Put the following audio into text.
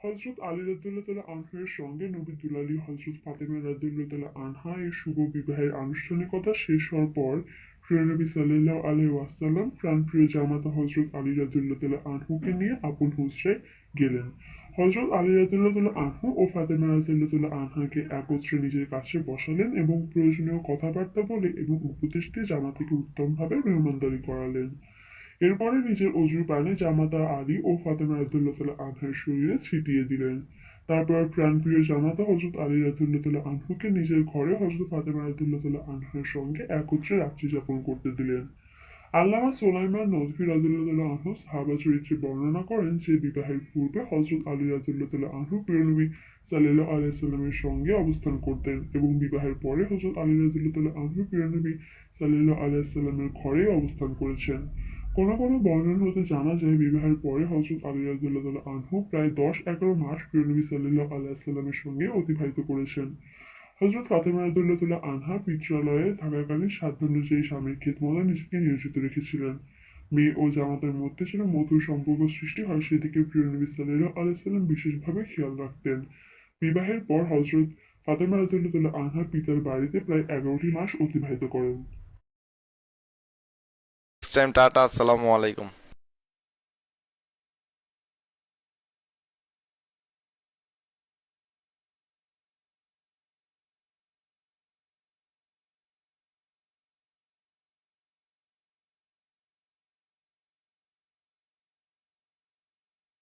হযরত আলী রাদিয়াল্লাহু তাআলা আনহু এর সঙ্গে নবী দুলালী হযরত ফাতেমা রাদিয়াল্লাহু তাআলা আনহা এর শুভ বিবাহের আনুষ্ঠানিকতা শেষ হওয়ার পর প্রিয় নবী সাল্লাল্লাহু আলাইহি ওয়াসাল্লাম প্রাণপ্রিয় জামাতা হযরত আলী রাদিয়াল্লাহু তাআলা আনহুকে নিয়ে আপন হুজরায় গেলেন। হযরত আলী রাদিয়াল্লাহু তাআলা আনহু ও ফাতেমা রাদিয়াল্লাহু তাআলা আনহাকে একত্রে নিজের কাছে বসালেন এবং প্রয়োজনীয় কথাবার্তা বলে এবং উপদেশ দিয়ে জামাতাকে উত্তমভাবে মেহমানদারি করালেন। এরপরে নিজের অজুর পানি জামাতা আলী ও ফাতেমা রাদিয়াল্লাহু তাআলা আনহার শরীরে ছিটিয়ে দিলেন। তারপর প্রাণপ্রিয় জামাতা হযরত আলী রাদিয়াল্লাহু তাআলা আনহুকে নিজের ঘরে হযরত ফাতেমা রাদিয়াল্লাহু তাআলা আনহার সঙ্গে একত্রে রাত্রি যাপন করতে দিলেন। আল্লামা সুলাইমান নদভী রাদিয়াল্লাহু তাআলা আনহু সাহাবা চরিত্রে বর্ণনা করেন যে বিবাহের পূর্বে হযরত আলী রাদিয়াল্লাহু তাআলা আনহু প্রিয় নবী সাল্লাল্লাহু আলাইহি সাল্লামের সঙ্গে অবস্থান করতেন এবং বিবাহের পরে হযরত আলী রাদিয়াল্লাহু তাআলা আনহু প্রিয় নবী সাল্লাল্লাহু আলাইহি সাল্লামের ঘরে অবস্থান করেছেন। কোনো কোনো বর্ণনা হতে জানা যায় বিবাহের পরে হযরত আলী রাদিয়াল্লাহু তাআলা আনহু প্রায় 10-11 মাস প্রিয় নবী সাল্লাল্লাহু আলাইহি সাল্লামের সঙ্গে অতিবাহিত করেছেন। হযরত ফাতেমা রাদিয়াল্লাহু তাআলা আনহা পিত্রালয়ে থাকাকালীন সাধ্যানুযায়ী স্বামীর খেদমতে নিজেকে নিয়োজিত রেখেছিলেন। মেয়ে ও জামাতার মধ্যে যেন মধুর সম্পর্ক সৃষ্টি হয় সেদিকে প্রিয় নবী সাল্লাল্লাহু আলাইহি সাল্লাম বিশেষভাবে খেয়াল রাখতেন। বিবাহের পর হযরত ফাতেমা রাদিয়াল্লাহু তাআলা আনহা পিতার বাড়িতে প্রায় 11টি মাস অতিবাহিত করেন। টাইম টাটা, আসসালামু আলাইকুম।